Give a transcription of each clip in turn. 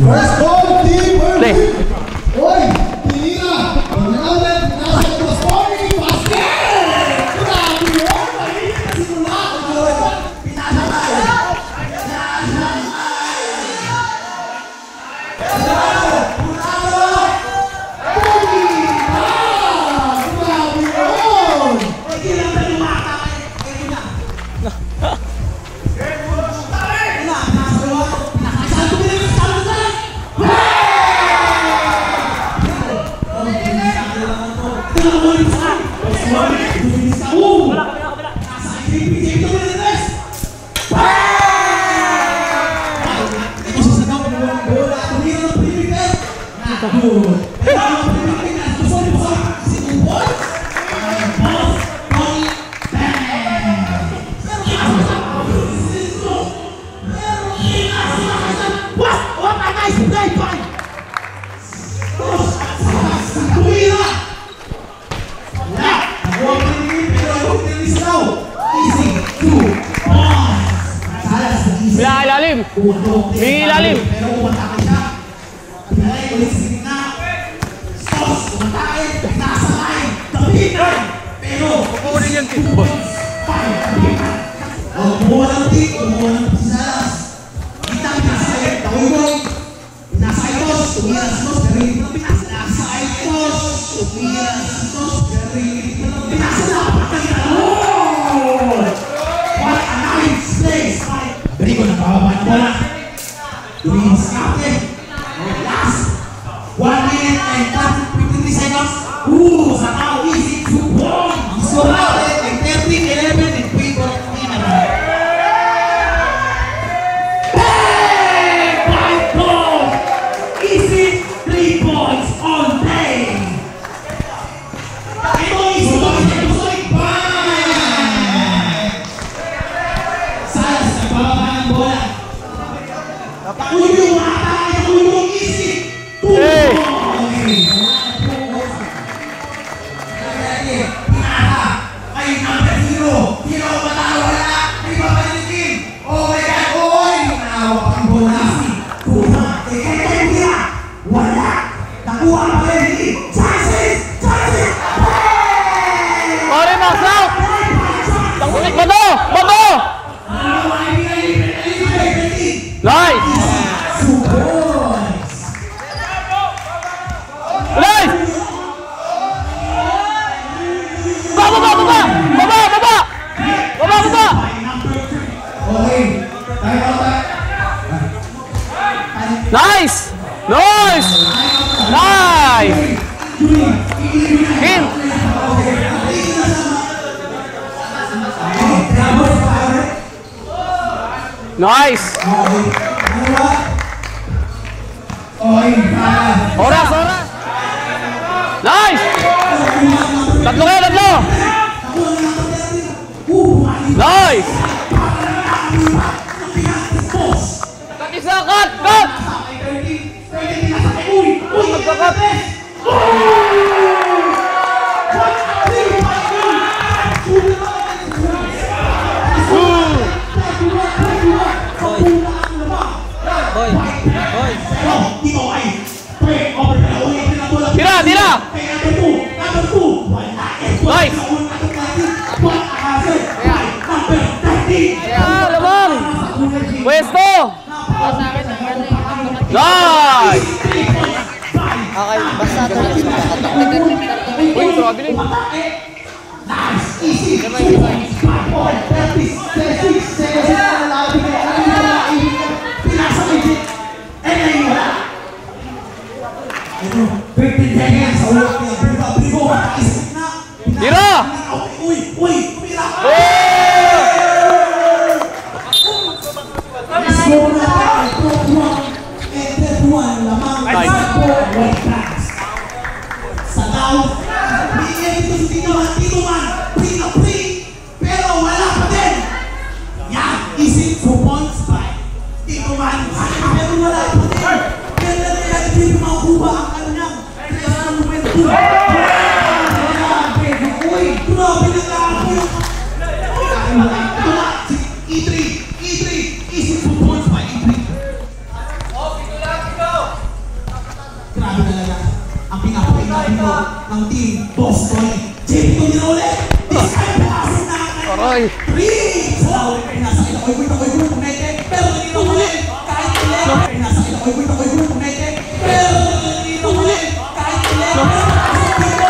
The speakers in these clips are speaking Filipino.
First goal, team Play. Uy, tinira. Ulit, nasa ito. Scoring, basket! Grabe yun. Maliit na simula. Ilalim! May ilalim! Kukunin yan, Tito. Berigo na pababa na bola. Luis Captain. Last 1 minute and 53 seconds. Sa tao, easy to ball. Ang score natin ay 13-11 in favor of Mindanao. Bang! 5 goals! Easy 3 points on day. Ito easy points. Ito soy bang! Salas na pababa ng bola. Uyo mata, uyo easy. 2 points. Nice! Nice! Baba! Nice! Nice! Nice! Hint! Nice! Oras! Nice! Tatlo kayo! Nice! Isa, cut! Magkakat! Tira! Nice! Lamang! Pwesto! Nice! Okay, basta ito lang sa Uy, grabe rin. Tira! E3, easy 2 points by E3. Oy. 3! Sa tao, nasa ito, oy, pumete. Pero dito ulit, kahit ulit. Nasa ito, oy, pumete. Pero dito ulit, kahit ulit. Dito,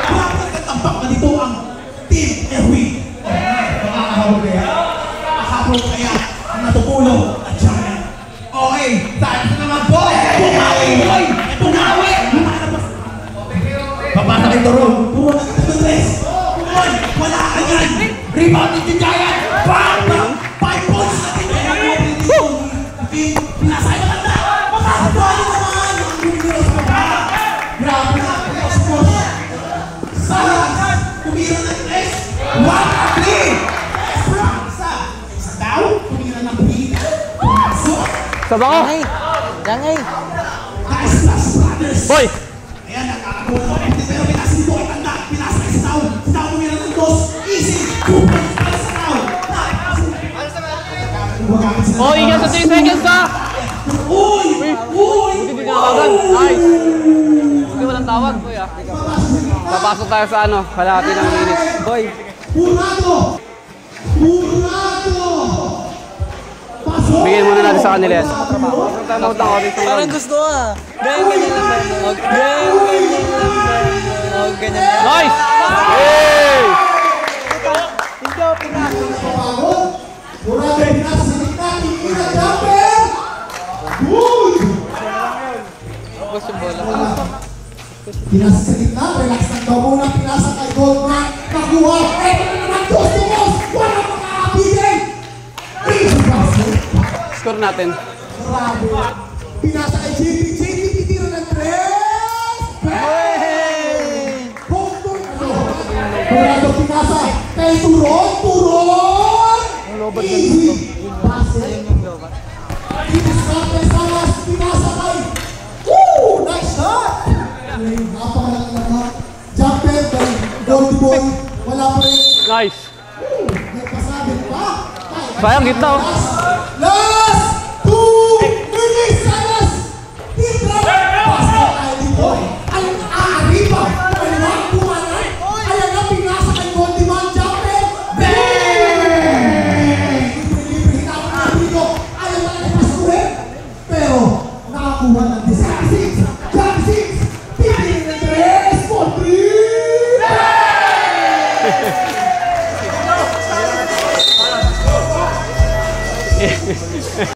bakit nagtampak na dito ang Team Erwin? Makakahabol kaya? Makakahabol kaya ang natutulong at Giant. Okay, dahil sa naman boy! Pumawi, boy! Pumawi! Papasa kay Turon. Turon na kita ng tres. Turon, wala ka yan! Rebound ni Giant! Bang! 5 points na dito! Pinasay na kanta! Makakabali naman! Ang bumiro sa baba! Grabe na! Sports! Salas! Tumira ng tres! 1-3! Sa daw, tumira ng pita! Pumasok! Saba ko. Jangay. Nice Splash Brothers! Boy. Ayan, nakakakuha ng empty pero pinasa dito ay tanda. Pinasa kay Sitaw. Sitaw tumira ng dos. Easy! 2 points para sa Sitaw. Oh, ingat sa 3 seconds ka. Uy! Uy! Hindi nakawagan. Nice. Hindi walang tawag, boy ah. Papasok tayo sa ano, kalahati ng minutes. Boy. Purado! Purado! Pasok! Bigyan muna natin sa kanila yan. Tanaw ng oras. Parang gusto ah. Ganyan lang ba? Ganyan lang ba? Ganyan lang. Nice! Hey! Hindi ako pinasok. Pagod! Purado! Pinasa sa gitna. Titira jumper! Uy! Gusto bola. Pinasa sa gitna. Relax lang daw muna. Pinasa kay Goldman. Nakuha! Eto na naman! Dos to dos! Walang makakabigay! Score natin. Grabe. Pinasa kay JP. JP titira ng tres. Bang! Home court. Purado pinasa kay Turon. Turon! Easy. Basket. Itiskat kay Salas. Pinasa kay. Woo! Nice shot! Napakalaking naman. Jumper kay Goldie Boy. Wala pa rin. Nice. Nagpasabi pa. Sayang, gitna oh. Last 2 minutes! Salas! Titra! Basket tayo dito. Ang aariba. Walang kumanan. Ayan na, pinasa kay Goldie Man. Jumper. Bang! Libre-libre. Hinapon na dito. Ayan na, nagpasuhin. Pero, nakakuha ng decisive. Jump 6. Titigil ng 3. For 3.